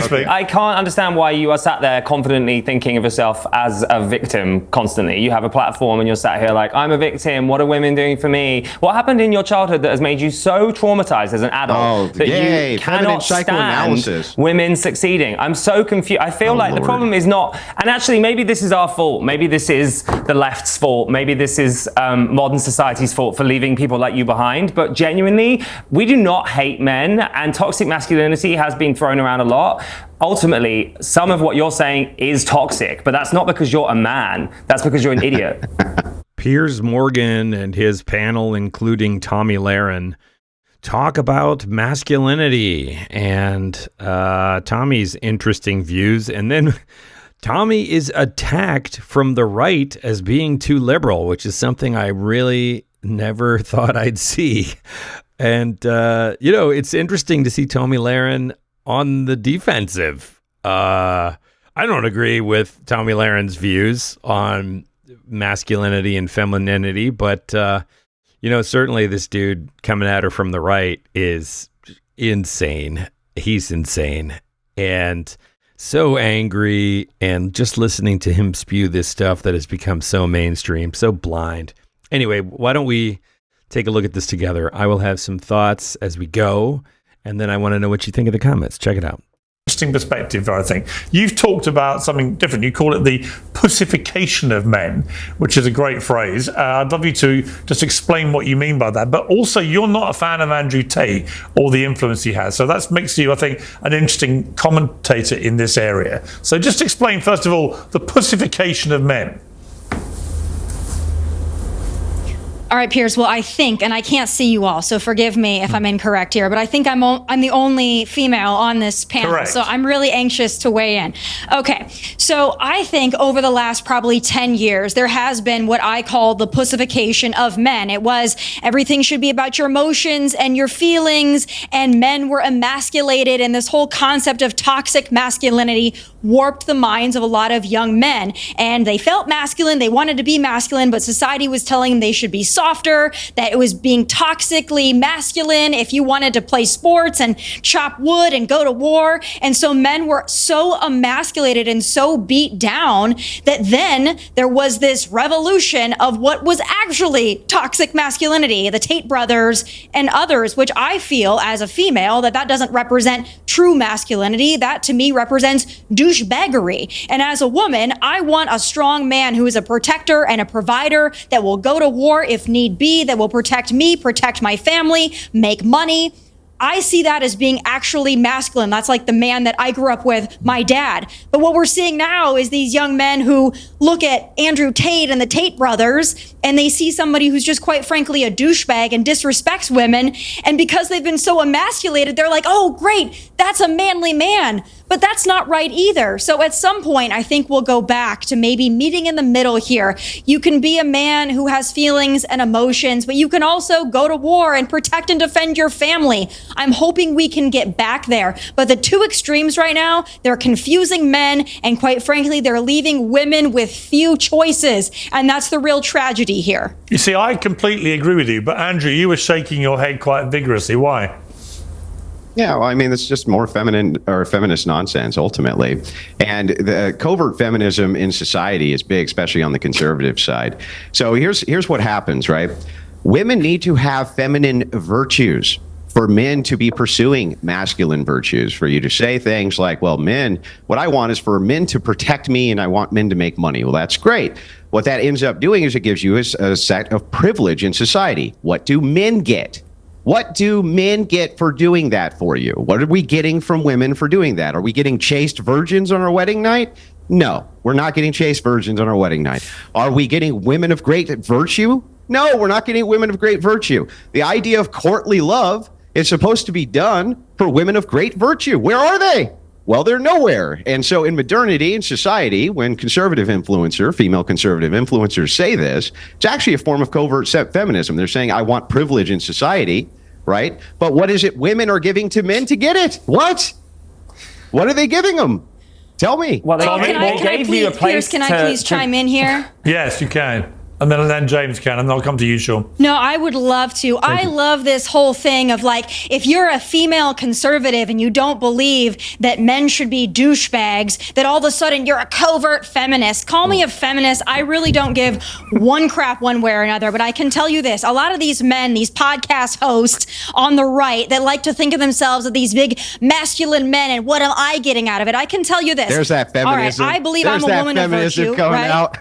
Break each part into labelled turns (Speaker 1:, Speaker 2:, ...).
Speaker 1: speak.
Speaker 2: I can't understand why you are sat there confidently thinking of yourself as a victim constantly. You have a platform and you're sat here like, I'm a victim. What are women doing for me? What happened in your childhood that has made you so traumatized as an adult that you cannot stand women succeeding? I'm so confused. I feel like the problem is not, and actually maybe this is our fault. Maybe this is the left's fault. Maybe this is modern society's fault for leaving people like you behind. But genuinely, we do not hate men, and toxic masculinity has been thrown around a lot. Ultimately, some of what you're saying is toxic, but that's not because you're a man. That's because you're an idiot.
Speaker 3: Piers Morgan and his panel, including Tomi Lahren, talk about masculinity and Tommy's interesting views. And then Tomi is attacked from the right as being too liberal, which is something I really never thought I'd see. And, it's interesting to see Tomi Lahren on the defensive. I don't agree with Tomi Lahren's views on masculinity and femininity, but, certainly this dude coming at her from the right is insane. He's insane and so angry, and just listening to him spew this stuff that has become so mainstream, so blind. Anyway, why don't we take a look at this together? I will have some thoughts as we go, and then I want to know what you think of the comments. Check it out.
Speaker 1: Interesting perspective, I think. You've talked about something different. You call it the pussification of men, which is a great phrase. I'd love you to just explain what you mean by that. But also, you're not a fan of Andrew Tate or the influence he has. So that makes you, I think, an interesting commentator in this area. So just explain, first of all, the pussification of men.
Speaker 4: All right, Piers. Well, I think, and I can't see you all, so forgive me if I'm incorrect here, but I think I'm the only female on this panel.
Speaker 1: Correct.
Speaker 4: So I'm really anxious to weigh in. Okay, so I think over the last probably 10 years, there has been what I call the pussification of men. It was everything should be about your emotions and your feelings, and men were emasculated, and this whole concept of toxic masculinity warped the minds of a lot of young men. And they felt masculine, they wanted to be masculine, but society was telling them they should be softer, that it was being toxically masculine if you wanted to play sports and chop wood and go to war. And so men were so emasculated and so beat down that then there was this revolution of what was actually toxic masculinity, the Tate brothers and others, which I feel as a female that doesn't represent true masculinity. That to me represents douchebaggery. And as a woman, I want a strong man who is a protector and a provider that will go to war if need be, that will protect me, protect my family, make money. I see that as being actually masculine. That's like the man that I grew up with, my dad. But what we're seeing now is these young men who look at Andrew Tate and the Tate brothers, and they see somebody who's just quite frankly a douchebag and disrespects women. And because they've been so emasculated, they're like, oh, great, that's a manly man. But that's not right either. So at some point, I think we'll go back to maybe meeting in the middle here. You can be a man who has feelings and emotions, but you can also go to war and protect and defend your family. I'm hoping we can get back there. But the two extremes right now, they're confusing men, and quite frankly, they're leaving women with few choices. And that's the real tragedy here.
Speaker 1: You see, I completely agree with you, but Andrew, you were shaking your head quite vigorously. Why?
Speaker 5: Yeah, well, I mean, it's just more feminine or feminist nonsense, ultimately. And the covert feminism in society is big, especially on the conservative side. So here's what happens, right? Women need to have feminine virtues for men to be pursuing masculine virtues, for you to say things like, well, men, what I want is for men to protect me and I want men to make money. Well, that's great. What that ends up doing is it gives you a set of privilege in society. What do men get? What do men get for doing that for you? What are we getting from women for doing that? Are we getting chaste virgins on our wedding night? No, we're not getting chaste virgins on our wedding night. Are we getting women of great virtue? No, we're not getting women of great virtue. The idea of courtly love is supposed to be done for women of great virtue. Where are they? Well, they're nowhere. And so in modernity, in society, when female conservative influencers say this, it's actually a form of covert feminism. They're saying, I want privilege in society, right? But what is it women are giving to men to get it? What are they giving them? Tell me.
Speaker 2: Well,
Speaker 4: can I please chime in here?
Speaker 1: Yes, you can. And then James can, and then I'll come to you, Sean.
Speaker 4: No, I would love to. I love this whole thing of like, if you're a female conservative and you don't believe that men should be douchebags, that all of a sudden you're a covert feminist. Call me a feminist. I really don't give one crap one way or another, but I can tell you this. A lot of these men, these podcast hosts on the right that like to think of themselves as these big masculine men, and what am I getting out of it? I can tell you this.
Speaker 5: There's that feminism.
Speaker 4: All right, I believe I'm a woman of virtue,
Speaker 5: coming
Speaker 4: right?
Speaker 5: out.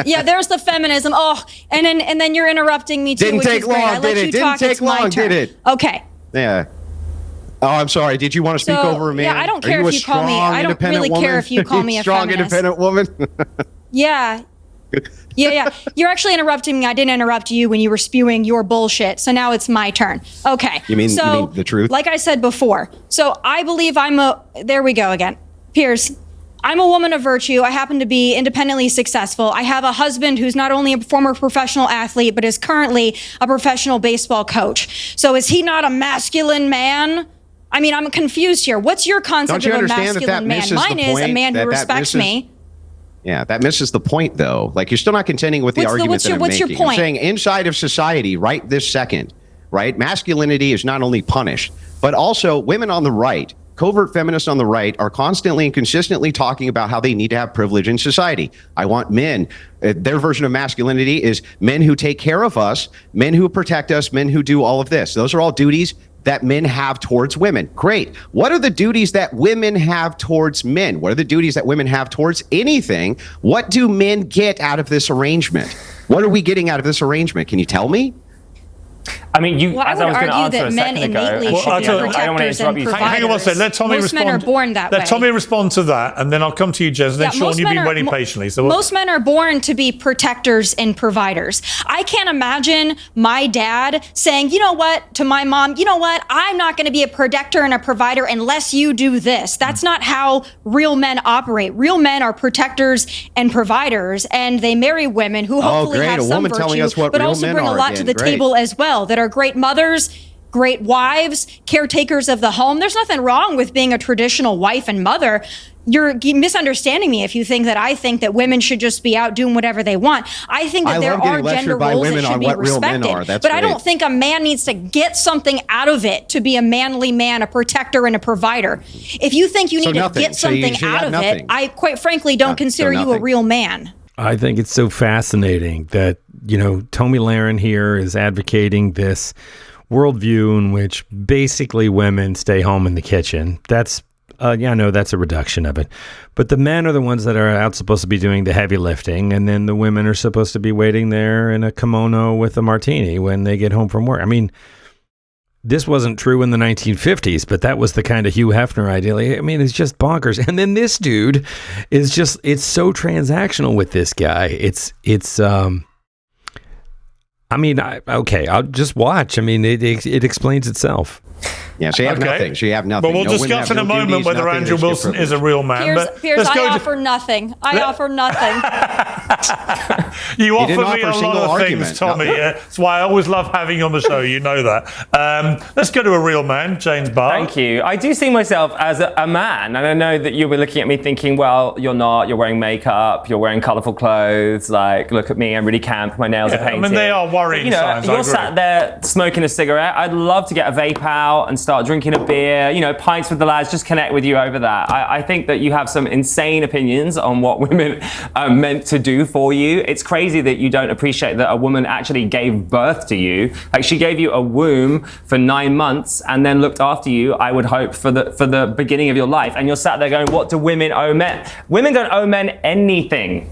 Speaker 4: Yeah, there's the feminism. Oh, and then you're interrupting me too,
Speaker 5: Didn't
Speaker 4: which
Speaker 5: take
Speaker 4: is great.
Speaker 5: long,
Speaker 4: I let
Speaker 5: did
Speaker 4: you
Speaker 5: it? Didn't
Speaker 4: talk.
Speaker 5: take
Speaker 4: It's my
Speaker 5: long,
Speaker 4: turn.
Speaker 5: did it?
Speaker 4: Okay.
Speaker 5: Yeah. Oh, I'm sorry. Did you want to speak over a man?
Speaker 4: Yeah, I don't
Speaker 5: Are
Speaker 4: care
Speaker 5: you
Speaker 4: if
Speaker 5: a
Speaker 4: you call me.
Speaker 5: strong,
Speaker 4: I don't
Speaker 5: independent
Speaker 4: really
Speaker 5: woman?
Speaker 4: care if you call me a
Speaker 5: strong,
Speaker 4: feminist.
Speaker 5: independent woman.
Speaker 4: Yeah. Yeah. You're actually interrupting me. I didn't interrupt you when you were spewing your bullshit. So now it's my turn. Okay.
Speaker 5: You mean the truth?
Speaker 4: Like I said before. So I believe there we go again. Piers, I'm a woman of virtue. I happen to be independently successful. I have a husband who's not only a former professional athlete, but is currently a professional baseball coach. So is he not a masculine man? I mean, I'm confused here. What's your concept of a masculine man? Mine is a man who respects me.
Speaker 5: Yeah, that misses the point, though. Like, you're still not contending with the argument that I'm making.
Speaker 4: What's your point?
Speaker 5: I'm saying inside of society, right this second, right, masculinity is not only punished, but also women on the right, covert feminists on the right, are constantly and consistently talking about how they need to have privilege in society. I want men. Their version of masculinity is men who take care of us, men who protect us, men who do all of this. Those are all duties that men have towards women. Great. What are the duties that women have towards men? What are the duties that women have towards anything? What do men get out of this arrangement? What are we getting out of this arrangement? Can you tell me?
Speaker 2: I mean,
Speaker 4: Well, I
Speaker 2: as
Speaker 4: would
Speaker 2: I was going to
Speaker 4: argue
Speaker 2: answer
Speaker 4: that
Speaker 2: a
Speaker 4: men
Speaker 2: second ago.
Speaker 4: innately should be protectors and providers.
Speaker 1: Hang on one second. Let Tomi
Speaker 4: Most
Speaker 1: respond.
Speaker 4: men are born that way.
Speaker 1: Let Tomi respond to that, and then I'll come to you, Jez. And then, Sean, you've been waiting patiently. So
Speaker 4: most men are born to be protectors and providers. I can't imagine my dad saying, you know what, to my mom, you know what, I'm not going to be a protector and a provider unless you do this. That's not how real men operate. Real men are protectors and providers, and they marry women who hopefully have some virtue, but also bring a lot to the table as well, that are great mothers, great wives, caretakers of the home. There's nothing wrong with being a traditional wife and mother. You're misunderstanding me if you think that I think that women should just be out doing whatever they want. I think that there are gender roles that should be respected. But I don't think a man needs to get something out of it to be a manly man, a protector, and a provider. If you think you need to get something out of it, I quite frankly don't consider you a real man.
Speaker 3: I think it's so fascinating that, Tomi Lahren here is advocating this worldview in which basically women stay home in the kitchen. That's, that's a reduction of it. But the men are the ones that are out supposed to be doing the heavy lifting, and then the women are supposed to be waiting there in a kimono with a martini when they get home from work. I mean, this wasn't true in the 1950s, but that was the kind of Hugh Hefner ideal. I mean, it's just bonkers. And then this dude is just, it's so transactional with this guy. I'll just watch. I mean, it explains itself.
Speaker 5: Yeah, so you have nothing. So you have nothing.
Speaker 1: But we'll discuss in a moment whether Andrew Wilson is a real man.
Speaker 4: Piers, I offer nothing. I offer nothing.
Speaker 1: You offer me a lot of things, Tomi. That's why I always love having you on the show. You know that. Let's go to a real man, James Barr.
Speaker 2: Thank you. I do see myself as a man, and I know that you were looking at me thinking, well, you're not. You're wearing makeup. You're wearing colourful clothes. Like, look at me. I'm really camp. My nails are painted.
Speaker 1: I mean, they are worrying signs.
Speaker 2: You're sat there smoking a cigarette. I'd love to get a vape out and start drinking a beer, pints with the lads, just connect with you over that. I think that you have some insane opinions on what women are meant to do for you. It's crazy that you don't appreciate that a woman actually gave birth to you. Like, she gave you a womb for 9 months and then looked after you, I would hope, for the beginning of your life. And you're sat there going, what do women owe men? Women don't owe men anything.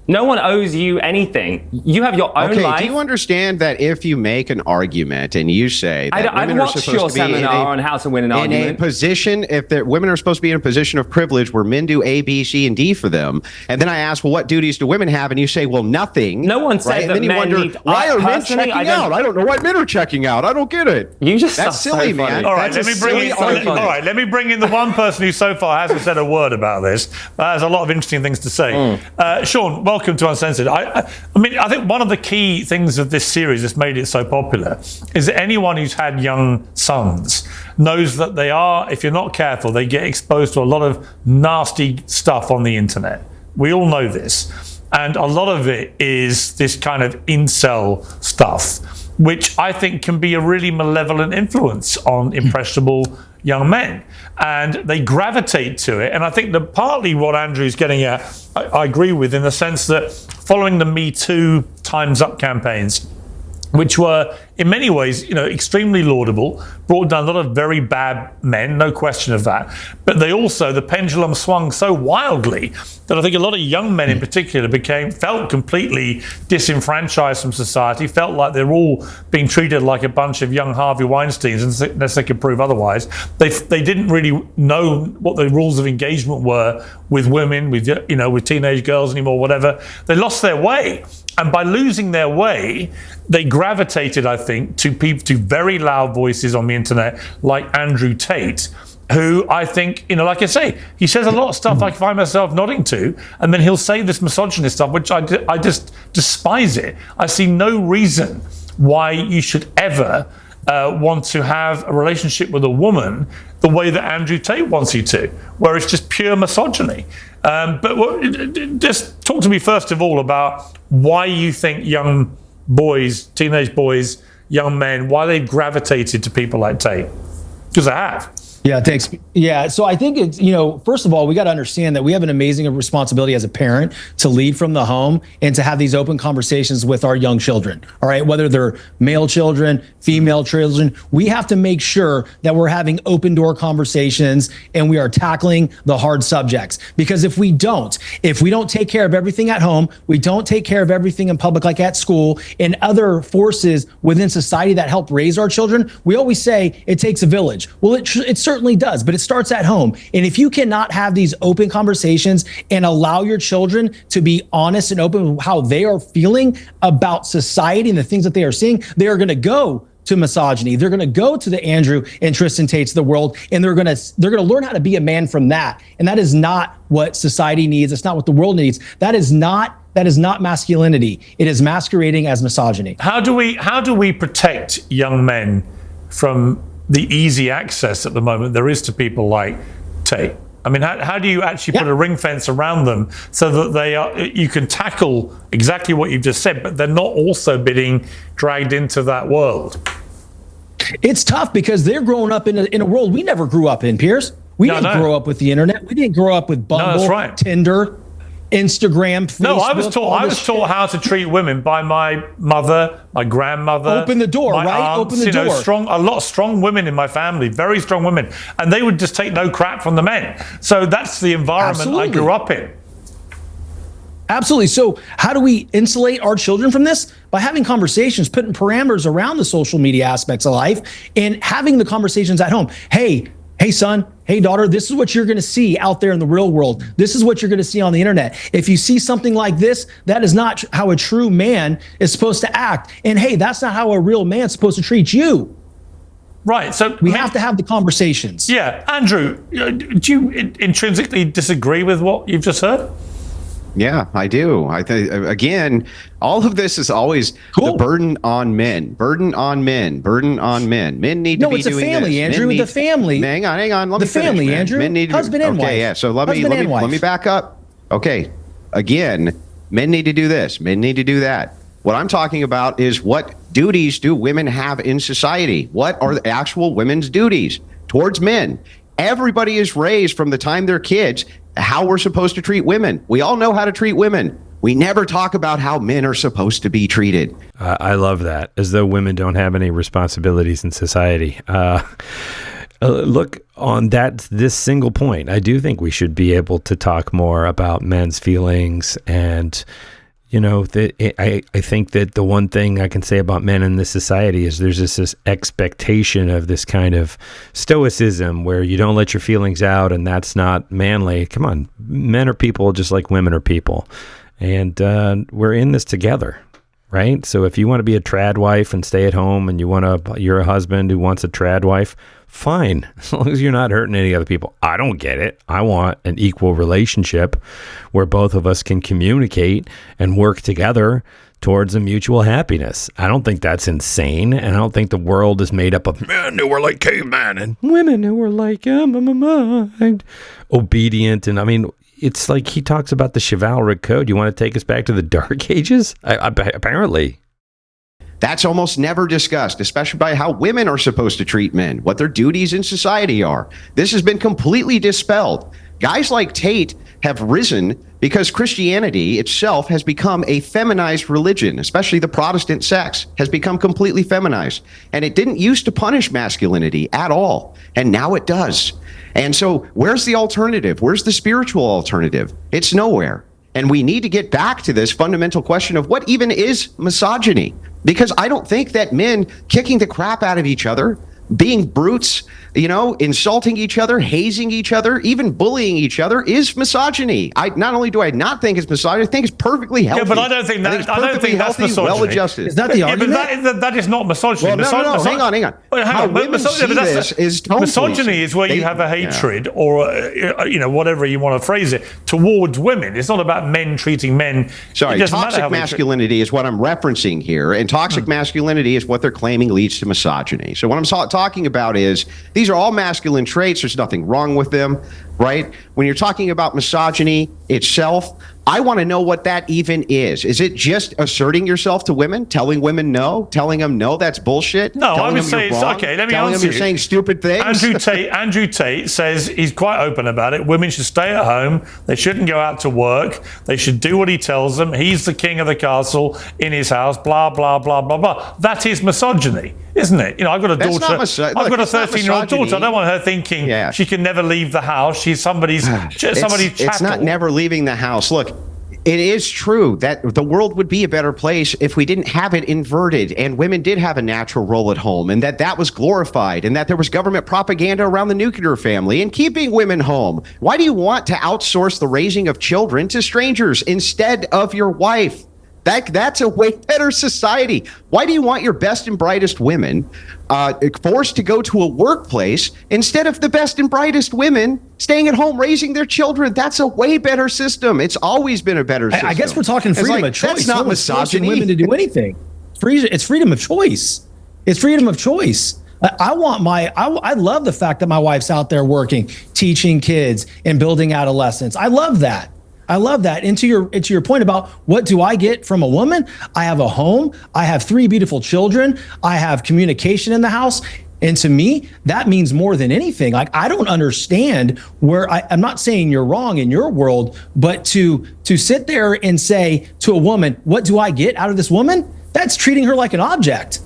Speaker 2: No one owes you anything. You have your own life.
Speaker 5: Do you understand that if you make an argument and you say that women are supposed to be
Speaker 2: on how to win an argument,
Speaker 5: in a position, if women are supposed to be in a position of privilege where men do A, B, C, and D for them, and then I ask, well, what duties do women have? And you say, well, nothing.
Speaker 2: No one said that.
Speaker 5: And then you wonder, why are men checking out? I don't know why men are checking out. I don't get it.
Speaker 2: That's
Speaker 5: silly, man.
Speaker 1: All right, let me bring in the one person who so far hasn't said a word about this, but has a lot of interesting things to say. Sean, welcome to Uncensored. I think one of the key things of this series that's made it so popular is that anyone who's had young sons knows that they are, if you're not careful, they get exposed to a lot of nasty stuff on the internet. We all know this. And a lot of it is this kind of incel stuff, which I think can be a really malevolent influence on impressionable young men. And they gravitate to it. And I think that partly what Andrew's getting at, I agree with, in the sense that following the Me Too Time's Up campaigns, which were in many ways, extremely laudable, brought down a lot of very bad men, no question of that. But the pendulum swung so wildly that I think a lot of young men in particular felt completely disenfranchised from society, felt like they're all being treated like a bunch of young Harvey Weinsteins unless they could prove otherwise. They didn't really know what the rules of engagement were with women, with teenage girls anymore, whatever. They lost their way. And by losing their way, they gravitated, I think, to very loud voices on the internet like Andrew Tate, who I think, like I say, he says a lot of stuff I find myself nodding to, and then he'll say this misogynist stuff, which I just despise it. I see no reason why you should ever want to have a relationship with a woman the way that Andrew Tate wants you to, where it's just pure misogyny. Just talk to me first of all about why you think young boys, teenage boys, young men, why they've gravitated to people like Tate. Because they have.
Speaker 6: Yeah, thanks. Yeah, so I think it's, first of all, we got to understand that we have an amazing responsibility as a parent to lead from the home and to have these open conversations with our young children. All right, whether they're male children, female children, we have to make sure that we're having open door conversations and we are tackling the hard subjects. Because if we don't take care of everything at home, we don't take care of everything in public, like at school, and other forces within society that help raise our children, we always say it takes a village. Well, it certainly does, but it starts at home. And if you cannot have these open conversations and allow your children to be honest and open with how they are feeling about society and the things that they are seeing, they are going to go to misogyny. They're going to go to the Andrew and Tristan Tates of the world, and they're going to learn how to be a man from that. And that is not what society needs. It's not what the world needs. That is not masculinity. It is masquerading as misogyny.
Speaker 1: How do we protect young men from the easy access at the moment there is to people like Tate? I mean, how do you actually put a ring fence around them so that you can tackle exactly what you've just said, but they're not also being dragged into that world?
Speaker 6: It's tough because they're growing up in a world we never grew up in, Piers. We didn't grow up with the internet. We didn't grow up with Bumble, Tinder, Instagram, Facebook.
Speaker 1: No, I was taught how to treat women by my mother, my grandmother.
Speaker 6: Open the door, right?
Speaker 1: Aunts,
Speaker 6: Open the door.
Speaker 1: A lot of strong women in my family, very strong women, and they would just take no crap from the men. So that's the environment I grew up in.
Speaker 6: Absolutely. So how do we insulate our children from this? By having conversations, putting parameters around the social media aspects of life, and having the conversations at home. Hey, son, hey, daughter, this is what you're going to see out there in the real world. This is what you're going to see on the internet. If you see something like this, that is not how a true man is supposed to act. And hey, that's not how a real man's supposed to treat you.
Speaker 1: Right. So
Speaker 6: we have to have the conversations.
Speaker 1: Yeah. Andrew, do you intrinsically disagree with what you've just heard?
Speaker 5: Yeah, I do. I think, again, all of this is always the burden on men. Burden on men. Burden on men. Men need to be doing this.
Speaker 6: No, it's a family, Andrew. The family.
Speaker 5: Hang on. Let me finish,
Speaker 6: family, Andrew.
Speaker 5: Men need to
Speaker 6: husband and wife.
Speaker 5: Okay, yeah. So let me back up. Okay. Again, men need to do this. Men need to do that. What I'm talking about is what duties do women have in society? What are the actual women's duties towards men? Everybody is raised from the time they're kids how we're supposed to treat women. We all know how to treat women. We never talk about how men are supposed to be treated.
Speaker 3: I love that, as though women don't have any responsibilities in society. Look, on this single point, I do think we should be able to talk more about men's feelings. And, I think that the one thing I can say about men in this society is there's this expectation of this kind of stoicism where you don't let your feelings out, and that's not manly. Come on, men are people just like women are people. And we're in this together, right? So if you want to be a trad wife and stay at home, and you're a husband who wants a trad wife, fine, as long as you're not hurting any other people. I don't get it. I want an equal relationship where both of us can communicate and work together towards a mutual happiness. I don't think that's insane, and I don't think the world is made up of men who are like cavemen and women who are like obedient. And I mean, it's like he talks about the chivalric code. You want to take us back to the Dark Ages? Apparently.
Speaker 5: That's almost never discussed, especially by how women are supposed to treat men, what their duties in society are. This has been completely dispelled. Guys like Tate have risen because Christianity itself has become a feminized religion, especially the Protestant sects has become completely feminized. And it didn't used to punish masculinity at all. And now it does. And so where's the alternative? Where's the spiritual alternative? It's nowhere. And we need to get back to this fundamental question of what even is misogyny? Because I don't think that men kicking the crap out of each other, being brutes, insulting each other, hazing each other, even bullying each other is misogyny. Not only do I not think it's misogyny, I think it's perfectly healthy.
Speaker 1: Yeah, but I don't think that's misogyny.
Speaker 5: Well-adjusted.
Speaker 6: Is that the argument?
Speaker 1: But that is not misogyny.
Speaker 5: Well, no, hang on.
Speaker 1: Well, hang
Speaker 5: How
Speaker 1: on.
Speaker 5: women see this is tone
Speaker 1: misogyny
Speaker 5: policing.
Speaker 1: is where you have a hatred or whatever you want to phrase it towards women. It's not about men treating men.
Speaker 5: Sorry, toxic masculinity is what I'm referencing here, and toxic masculinity is what they're claiming leads to misogyny. So what I'm talking about is these are all masculine traits. There's nothing wrong with them, right? When you're talking about misogyny itself, I want to know what that even is. Is it just asserting yourself to women, telling women no, telling them no, that's bullshit?
Speaker 1: No, I would say it's okay. Let me
Speaker 5: telling
Speaker 1: answer
Speaker 5: them you're saying stupid things.
Speaker 1: Andrew Tate says he's quite open about it. Women should stay at home. They shouldn't go out to work. They should do what he tells them. He's the king of the castle in his house. Blah blah blah blah blah. That is misogyny, isn't it? I've got a daughter. I've got a 13-year-old daughter. I don't want her thinking she can never leave the house. She's somebody's chattel.
Speaker 5: It's not never leaving the house. Look, it is true that the world would be a better place if we didn't have it inverted and women did have a natural role at home and that was glorified and that there was government propaganda around the nuclear family and keeping women home. Why do you want to outsource the raising of children to strangers instead of your wife? That's a way better society. Why do you want your best and brightest women forced to go to a workplace instead of the best and brightest women staying at home raising their children? That's a way better system. It's always been a better system.
Speaker 6: I guess we're talking freedom of choice.
Speaker 5: That's not misogyny.
Speaker 6: Women to do anything. It's freedom of choice. It's freedom of choice. I love the fact that my wife's out there working, teaching kids and building adolescents. I love that. And to your point about what do I get from a woman? I have a home. I have 3 beautiful children. I have communication in the house. And to me, that means more than anything. Like, I don't understand where I'm not saying you're wrong in your world, but to sit there and say to a woman, what do I get out of this woman? That's treating her like an object.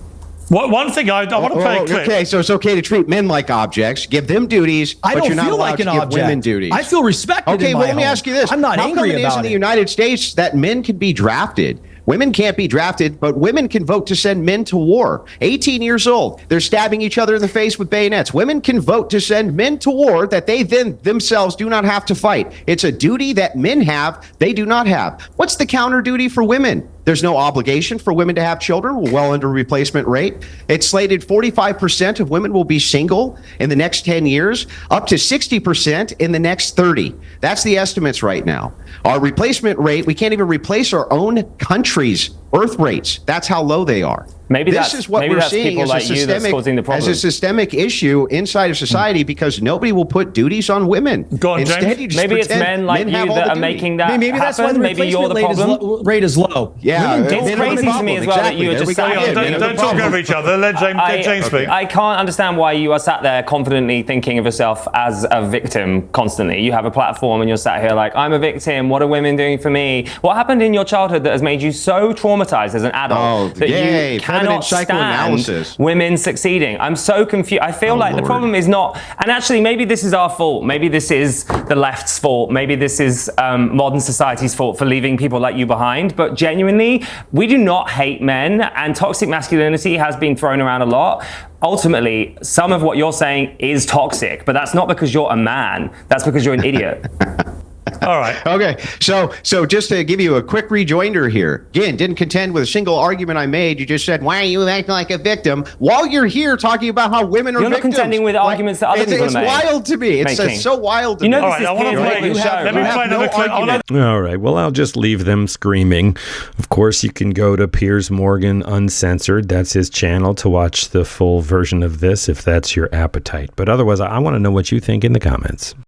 Speaker 1: One thing I want to play a clip.
Speaker 5: Okay, so it's okay to treat men like objects, give them duties, but you're not allowed to give women duties.
Speaker 6: I feel respected.
Speaker 5: Okay, well, let me ask you this.
Speaker 6: I'm not angry about it. How come it is in the United
Speaker 5: States that men can be drafted? Women can't be drafted, but women can vote to send men to war. 18 years old, they're stabbing each other in the face with bayonets. Women can vote to send men to war that they then themselves do not have to fight. It's a duty that men have, they do not have. What's the counter duty for women? There's no obligation for women to have children. We're well under replacement rate. It's slated 45% of women will be single in the next 10 years, up to 60% in the next 30. That's the estimates right now. Our replacement rate, we can't even replace our own country's birth rates. That's how low they are.
Speaker 2: Maybe
Speaker 5: this is what we're seeing as a systemic issue inside of society because nobody will put duties on women.
Speaker 1: Go on,
Speaker 5: Instead,
Speaker 1: James.
Speaker 2: Maybe it's men like you that are making that
Speaker 6: maybe that's why the
Speaker 2: maybe you're the problem.
Speaker 6: Rate is low.
Speaker 5: Yeah,
Speaker 2: it's crazy to me as well that you are just sat here.
Speaker 1: Don't talk over each other. Let James speak.
Speaker 2: I can't understand why you are sat there confidently thinking of yourself as a victim constantly. You have a platform and you're sat here like, I'm a victim. What are women doing for me? What happened in your childhood that has made you so traumatized as an adult that you cannot stand women succeeding? I'm so confused. I feel like the problem is not, and actually maybe this is our fault. Maybe this is the left's fault. Maybe this is modern society's fault for leaving people like you behind. But genuinely, we do not hate men, and toxic masculinity has been thrown around a lot. Ultimately, some of what you're saying is toxic, but that's not because you're a man. That's because you're an idiot.
Speaker 1: All right.
Speaker 5: Okay. So just to give you a quick rejoinder here, again, didn't contend with a single argument I made. You just said, why are you acting like a victim? While you're here talking about how women are
Speaker 2: victims. You're not contending with arguments that other people
Speaker 5: It's
Speaker 2: made.
Speaker 5: wild to me. It's so wild to me.
Speaker 2: You know,
Speaker 1: all right, I want to play a show. Let me play another clip.
Speaker 3: All right. Well, I'll just leave them screaming. Of course, you can go to Piers Morgan Uncensored. That's his channel to watch the full version of this if that's your appetite. But otherwise, I want to know what you think in the comments.